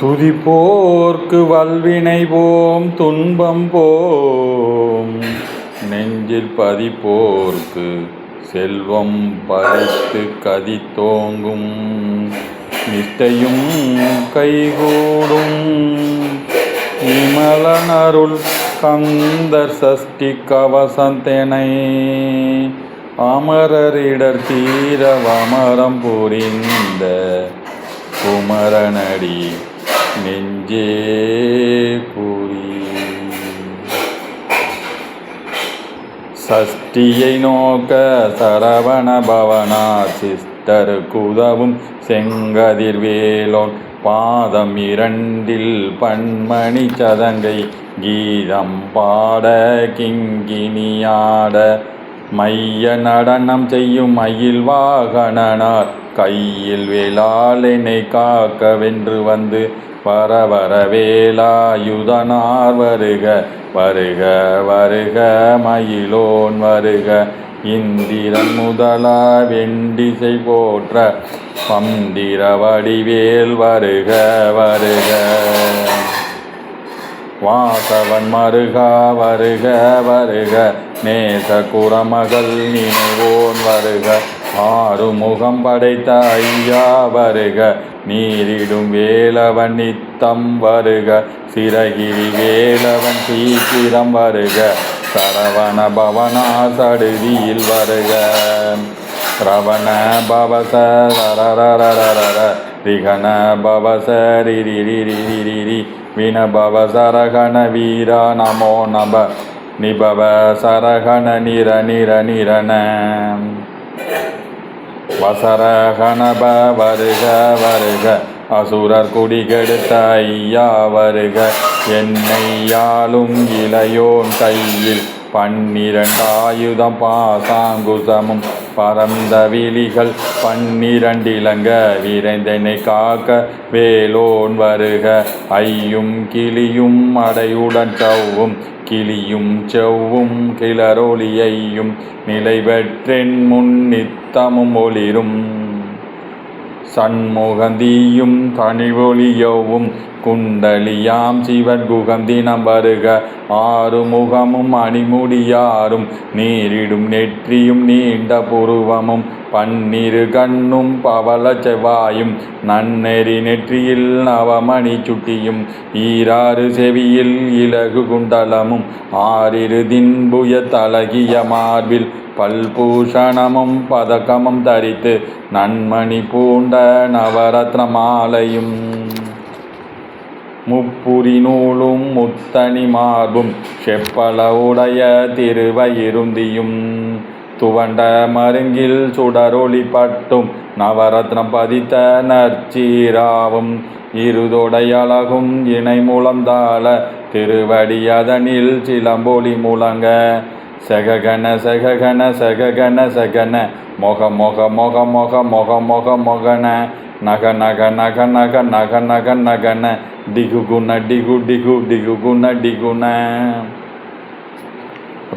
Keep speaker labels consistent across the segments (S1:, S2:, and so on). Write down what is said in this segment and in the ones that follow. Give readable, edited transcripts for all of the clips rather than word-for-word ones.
S1: துதிப்போர்க்கு வல்வினை போம் துன்பம் போம், நெஞ்சில் பதிப்போர்க்கு செல்வம் படைத்து கதித்தோங்கும், நிஷ்டையும் கைகூடும். விமலனருள் கந்தர் சஷ்டி கவசந்தனை, அமரரிடர் தீர வமரம் புரிந்த குமரனடி நெஞ்சே கூறி. சஷ்டியை நோக்க சரவண பவனார் சிஸ்டருக்கு உதவும் செங்கதிர்வேலோன், பாதம் இரண்டில் பன்மணி சதங்கை கீதம் பாட கிங்கினியாட, மைய நடனம் செய்யும் மயில் வாகனனார் கையில் வேளாளனை காக்க வென்று வந்து, வரவர வேலாயுதனார் வருக வருக வருக மயிலோன் வருக, இந்திரன் முதலா வெண்டிசை போற்ற மந்திர வடிவேல் வருக வருக. வாசவன் மருகா வருக வருக, நேச குரமகள் நினைவோன் வருக, ஆறுமுகம் படைத்த ஐயா வருக, நீரிடும் வேலவன் நித்தம் வருக, சிறகிரி வேலவன் சீக்கிரம் வருக, சரவண பவனா சடுதியில் வருக. ரவண பவச ரரரரரர ரிகண பவச ரிரிரிரிரிரி, வினபவ சரகண வீரா நமோ நம, நிபவ சரகண நிர நிர நிரண, வசரகணப வருக வருக, அசுரர் குடிகெடுத்த ஐயா வருக, என்னையாளும் இளையோன் கையில் 12 ஆயுதம் பாசாங்குசமும் பரந்த விழிகள் 12 இலங்க விரைந்தனை காக்க வேலோன் வருக, ஐயும் கிளியும் அடையுடன் சவ்வும் கிளியும் செவ்வும் கிளரொளியையும் நிலை பெற்றென் முன் நித்தமும் ஒளிரும், சண்முகந்தியும் கனிவொளியவும் குண்டலியாம் சிவன் குகந்தினம் வருக, ஆறுமுகமும் அணிமுடியாரும் நீரிடும் நெற்றியும் நீண்ட புருவமும் 12 கண்ணும் பவள செவ்வாயும் நன்னெறி நெற்றியில் நவமணி சுட்டியும், ஈராறு செவியில் இலகு குண்டலமும் 6 தின்புய தலகிய மார்பில் பல்பூஷணமும் பதக்கமும் தரித்து நன்மணி பூண்ட நவரத்ன மாலையும், முப்புரி நூலும் முத்தணி மார்பும் செப்பல உடைய திருவயிருந்தியும், துவண்ட மருங்கில் சுடரொளி பட்டும் நவரத்னம் பதித்த நற்சீராவும், இருதொடையழகும் இணை முழந்தாள திருவடி அதனில் சிலம்பொலி முழங்க, சககன சககன சககன சகன மொக மொக மொக மொக மொக மொக மொகன, நக நக நக நக நக நக நகன, டிகு குண டிகு டிகு டிகு குண டிகுண,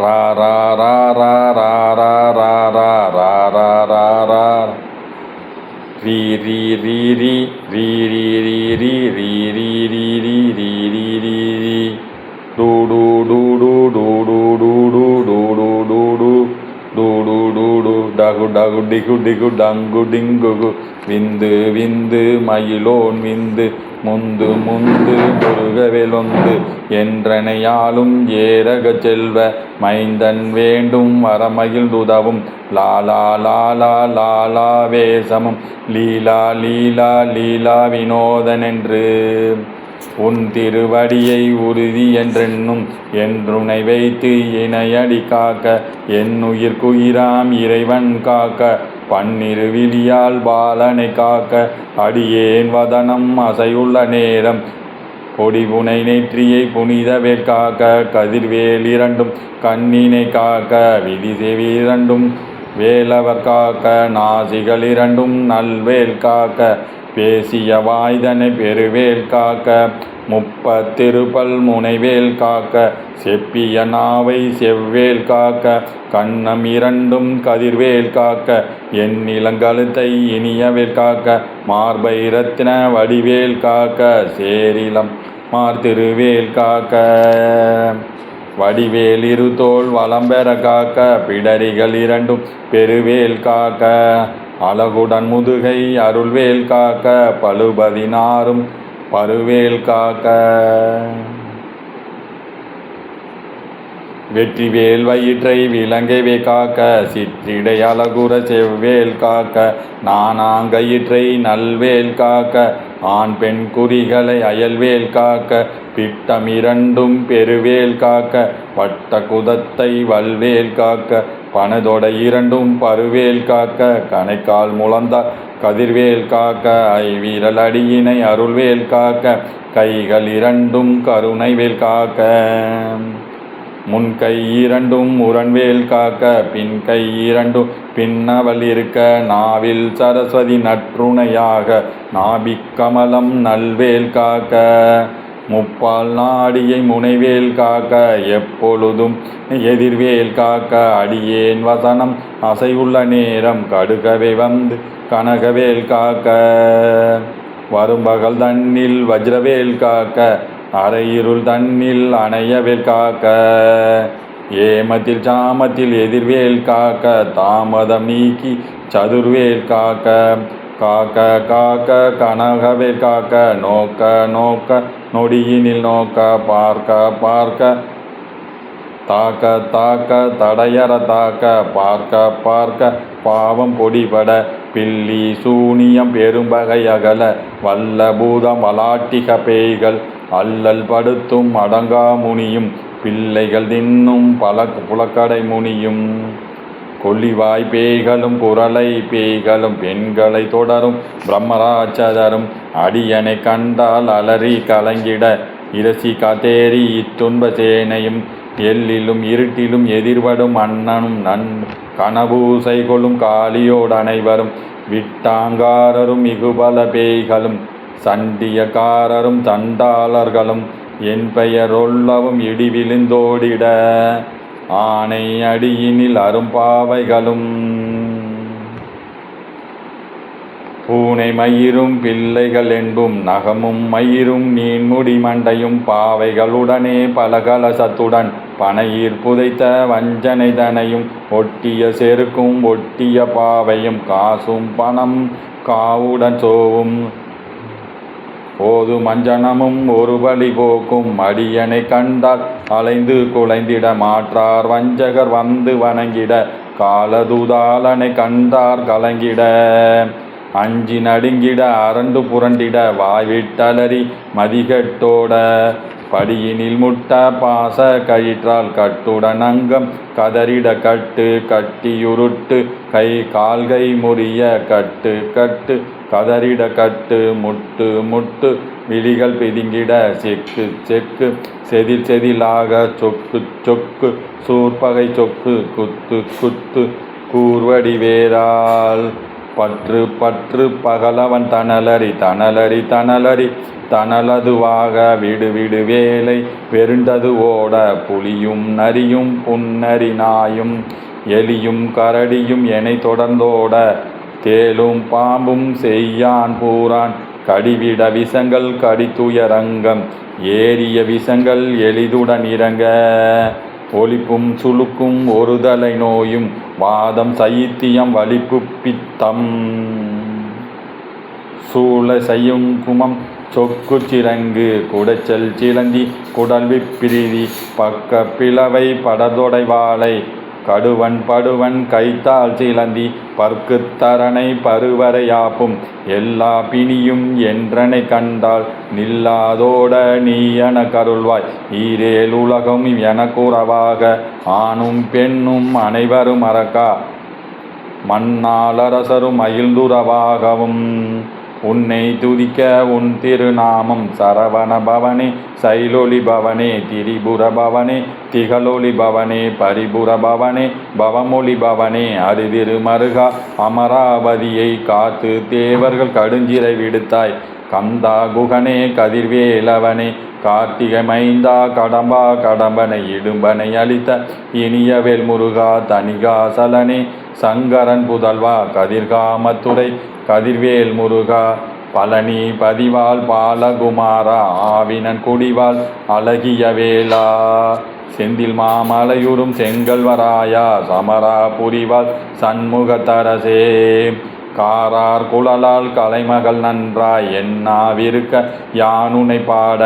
S1: ரா ரா ரா ரா ரா ரா ரா ரா ரா ரா ரா ரா, ரீ ரீ ரீ ரீ ரீ ரீ ரீ ரீ ரீ ரீ ரீ ரீ ரீ ரீ ரீ, டூ டூ டூ டூ டூ டூ டூ டூ டூ டூ டூ டூ டூ டூ டூ டூ, டகு டகு டிகு டிகு டங்கு டிங்குகு, விந்து விந்து மயிலோன் விந்து, முந்து முந்து முருகவெலுந்து, என்றனையாலும் ஏரக செல்வ மைந்தன் வேண்டும் வரமகிழ் உதவும், லாலா லாலா லாலா வேசமும் லீலா லீலா லீலா வினோதனென்று, உன் திருவடியை உறுதி என்றென்னும் என்றுனை வைத்து இணையடி காக்க, என் உயிர்க்குயிராம் இறைவன் காக்க, 12 விழியால் பாலனை காக்க, அடியேன் வதனம் அசையுள்ள நேரம் பொடிபுனை நெற்றியை புனிதவேல் காக்க, கதிர்வேல் 2 கண்ணினை காக்க, விதி செவி 2 வேலவர் காக்க, நாசிகள் 2 நல்வேல் காக்க, பேசிய வாய்தனை பெருவேல் காக்க, முப்பத்திருப்பல் முனைவேல் காக்க செப்பிய நாவை செவ்வேல் காக்க கண்ணம் இரண்டும் கதிர்வேல் காக்க என் இளங்கழுத்தை இனியவேல் காக்க மார்பை ரத்தின வடிவேல் காக்க சேரிலம் மார்திருவேல் காக்க வடிவேல் இருதோள் வளம்பெற காக்க பிடரிகள் இரண்டும் பெருவேல் காக்க அழகுடன் முதுகை அருள்வேல் காக்க பழுபதினாரும் பருவேல் காக்க வெற்றிவேல் வயிற்றை விலங்கைவே காக்க சிற்றிடை அழகுற செவ்வேல் காக்க நானாங்கயிற்றை நல்வேல் காக்க ஆண் பெண் குறிகளை அயல்வேல் காக்க பிட்டம் இரண்டும் பெருவேல் காக்க வட்ட குதத்தை வல்வேல் காக்க பனதொடை இரண்டும் பருவேல் காக்க கணைக்கால் முழந்தால் கதிர்வேல் காக்க ஐவீரல் அடியினை அருள்வேல் காக்க கைகள் இரண்டும் கருணைவேல் காக்க முன்கை இரண்டும் முரண்வேல் காக்க பின் கை இரண்டும் பின்னவள் இருக்க நாவில் சரஸ்வதி நற்றுணையாக நாபிக்கமலம் நல்வேல் காக்க முப்பால் நாடியை முனைவேல் காக்க எப்பொழுதும் எதிர்வேல் காக்க அடியேன் வசனம் அசைவுள்ள நேரம் கடுகவே வந்து கனகவேல் காக்க வரும்பகல் தன்னில் வஜ்ரவேல் காக்க அரையிருள் தன்னில் அணையவேல் காக்க ஏமத்தில் சாமத்தில் எதிர்வேல் காக்க தாமதம் நீக்கி சதுர்வேல் காக்க காக்க காக்க கனகவேல் காக்க நோக்க நோக்க நொடியினில் நோக்க பார்க்க பார்க்க தாக்க தாக்க தடையற தாக்க பார்க்க பார்க்க பாவம் பொடிபட பில்லி சூனியம் பெரும்பகை அகல வல்ல பூதம் வலாட்டிக பேய்கள் அல்லல் படுத்தும் அடங்கா முனியும் பிள்ளைகள் தின்னும் புலக்கடை முனியும் கொல்லிவாய் பேய்களும் குரலை பேய்களும் பெண்களை தொடரும் பிரம்மராட்சதரும் அடியனை கண்டால் அலறி கலங்கிட இரசி கதேரி இத்துன்ப சேனையும் எல்லிலும் இருட்டிலும் எதிர்படும் அண்ணனும் கனபூசை கொள்ளும் காளியோடு அனைவரும் விட்டாங்காரரும் மிகுபல பேய்களும் சண்டியக்காரரும் சண்டாளர்களும் என் பெயரொல்லவும் இடி விழுந்தோடிட ஆனை அடியினில் அரும்பாவைகளும் பூனை மயிரும் பிள்ளைகள் என்பும் நகமும் மயிரும் நீன்முடி மண்டையும் பாவைகளுடனே பலகலசத்துடன் பனையிற் புதைத்த வஞ்சனை தனையும் ஒட்டிய செருக்கும் ஒட்டிய பாவையும் காசும் பணம் காவுடன் சோவும் போது மஞ்சனமும் ஒரு பலி போக்கும் அடியனை கண்டால் அலைந்து குலைந்திட மாற்றார் வஞ்சகர் வந்து வணங்கிட காலதுதாலனை கண்டார் கலங்கிட அஞ்சி நடுங்கிட அரண்டு புரண்டிட வாய்விட்டலறி மதிகட்டோட படியினில் முட்ட பாச கயிற்றால் கட்டுடன் அங்கம் கதறிட கட்டு கட்டியுருட்டு கை கால்கை முறிய கட்டு கட்டு கதறிட கட்டு முட்டு முட்டு விழிகள் பிதுங்கிட செக்கு செக்கு செதில் செதிலாக சொக்கு சொக்கு சூர்பகை சொக்கு குத்து குத்து கூர்வடி வேரால் பற்று பற்று பகலவன் தணலறி தணலறி தணலறி தணலதுவாக விடு விடு வேலை வெருண்டது ஓட புலியும் நரியும் புன்னரி நாயும் எலியும் கரடியும் எனை தொடர்ந்தோட தேலும் பாம்பும் செய்யான் பூரான் கடிவிட விஷங்கள் கடித்துயரங்கம் ஏறிய விஷங்கள் எளிதுடன் இறங்க ஒலிப்பும் சுளுக்கும் ஒருதலை நோயும் வாதம் சைத்தியம் வலிப்பு பித்தம் சூழ செய்யும் குமம் சொக்கு சிறங்கு குடைச்சல் சிலந்தி குடல்வி பிரிதி பக்க பிளவை படதொடை வாழை கடுவன் படுவன் கைத்தால் சிலந்தி பற்குத்தரணை பருவரையாப்பும் எல்லா பிணியும் என்றனை கண்டால் நில்லாதோட நீ என கருள்வாய் ஈரேல் உலகம் எனக்குறவாக ஆணும் பெண்ணும் அனைவரும் அறக்கா மண்ணாளரசரும் மகிழ்ந்துறவாகவும் உன்னை துதிக்க உன் திருநாமம் சரவண பவனே சைலொலி பவனே திரிபுர பவனே திகழொலி பவனே பரிபுர பவனே பவமொழி பவனே அருதிரு மருகா அமராவதியை காத்து தேவர்கள் கடுஞ்சிறை விடுத்தாய் கந்தா குகனே கதிர்வேலவனே கார்த்திகை மைந்தா கடம்பா கடம்பனை இடும்பனை அளித்த இனிய வேல்முருகா தணிகாசலனே சங்கரன் புதல்வா கதிர்காமத்துறை கதிர்வேல் முருகா பழனி பதிவால் பாலகுமாரா ஆவினன் குடிவால் அழகிய வேளா செந்தில் மாமலையுறும் செங்கல்வராயா சமரா புரிவால் சண்முகத்தரசே காரார் குழலால் கலைமகள் நன்றாய் என்னாவிருக்க யானுனை பாட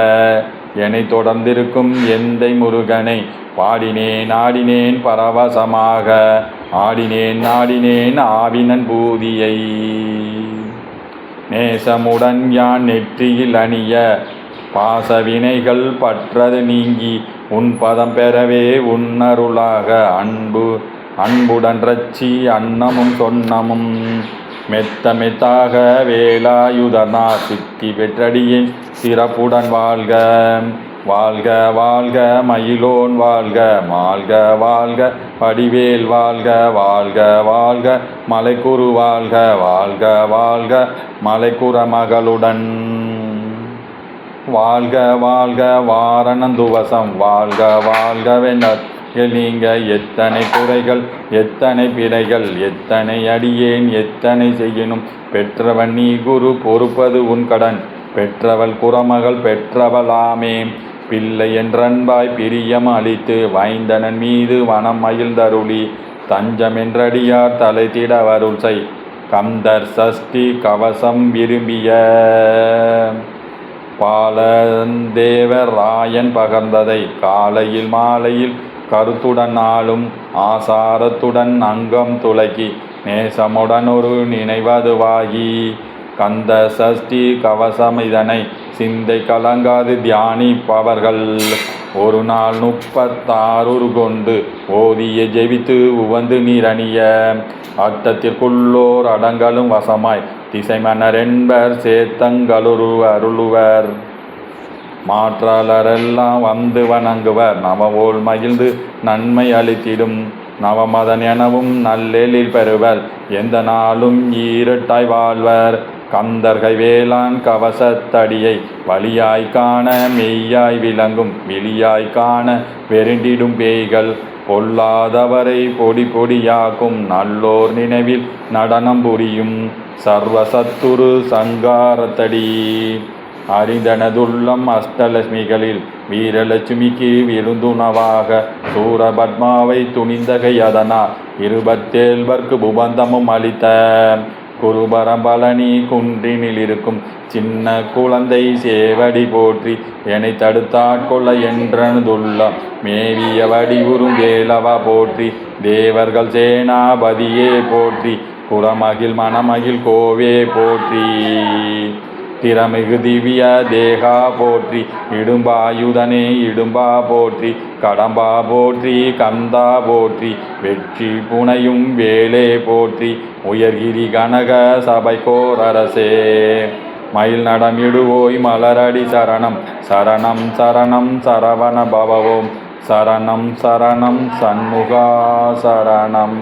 S1: என்னை தொடர்ந்திருக்கும் எந்தை முருகனை பாடினேன் ஆடினேன் பரவசமாக ஆடினேன் ஆடினேன் ஆவினன் பூதியை நேசமுடன் யான் நெற்றியில் அணிய பாசவினைகள் பற்றது நீங்கி உன் பதம் பெறவே உன்னருளாக அன்புடன் ரட்சி அன்னமும் சொன்னமும் மெத்த மெத்தாக வேலாயுதனா சித்தி பெற்றடியேன் சிறப்புடன் வாழ்க வாழ்க வாழ்க மயிலோன் வாழ்க மாழ்க வாழ்க படிவேல் வாழ்க வாழ்க வாழ்க மலைக்குரு வாழ்க வாழ்க வாழ்க மலைக்குற மகளுடன் வாழ்க வாழ்க வாரணந்துவசம் வாழ்க வாழ்கவென நீங்க எத்தனை குறைகள் எத்தனை பிழைகள் எத்தனை அடியேன் எத்தனை செய்யணும் பெற்றவன் நீ குரு பொறுப்பது உன் கடன் பெற்றவள் குறமகள் பெற்றவளாமே பிள்ளை என்றன்பாய் பிரியம் அளித்து வைந்தனன் மீது வனம் மகிழ்ந்தருளி தஞ்சம் என்றடியார் தலை திட வருள் செய் கந்தர் சஷ்டி கவசம் விரும்பிய பாலந்தேவர் ராயன் பகர்ந்ததை காலையில் மாலையில் கருத்துடன் நாளும் ஆசாரத்துடன் அங்கம் துலக்கி நேசமுடன் ஒரு நினைவதுவாகி கந்த சஷ்டி கவசம் இதனை சிந்தை கலங்காது தியானிப்பவர்கள் ஒரு நாள் 36 கொண்டு ஓதிய ஜெபித்து உவந்து நீரணிய அர்த்தத்திற்குள்ளோர் அடங்கலும் வசமாய் திசை மன்னர் என்பர் சேத்தங்களுரு அருளுவர் மாற்றாளரெல்லாம் வந்து வணங்குவர் நவவோல் மகிழ்ந்து நன்மை அளித்திடும் நவமதன் எனவும் நல்லெழில் பெறுவர் எந்த நாளும் ஈரட்டாய் வாழ்வர் கந்தர்கை வேளாண் கவசத்தடியை வழியாய் காண மெய்யாய் விளங்கும் விழியாய் காண வெருண்டிடும் பேய்கள் பொல்லாதவரை பொடி பொடியாக்கும் நல்லோர் நினைவில் நடனம் புரியும் சர்வசத்துரு சங்காரத்தடி அறிந்தனதுள்ளம் அஷ்டலட்சுமிகளில் வீரலட்சுமிக்கு விருந்துணவாக சூரபத்மாவை துணிந்தகை அதனால் 27 புபந்தமும் அளித்த குருபரம்பழனி குன்றினில் இருக்கும் சின்ன குழந்தை சேவடி போற்றி என்னை தடுத்தாட்கொள்ள என்றனதுள்ளம் மேவிய வடிவுறும் வேலவா போற்றி தேவர்கள் சேனாபதியே போற்றி குறமகிழ் மணமகிழ் கோவே போற்றி திறமிகு திவ்ய தேகா போற்றி இடும்பாயுதனே இடும்பா போற்றி கடம்பா போற்றி கந்தா போற்றி வெற்றி புனையும் வேலே போற்றி உயர்கிரி கனக சபைக்கோரரசே மயில் நடம் இடுவோய் மலரடி சரணம் சரணம் சரணம் சரவண பவவோம் சரணம் சரணம் சண்முகா சரணம்.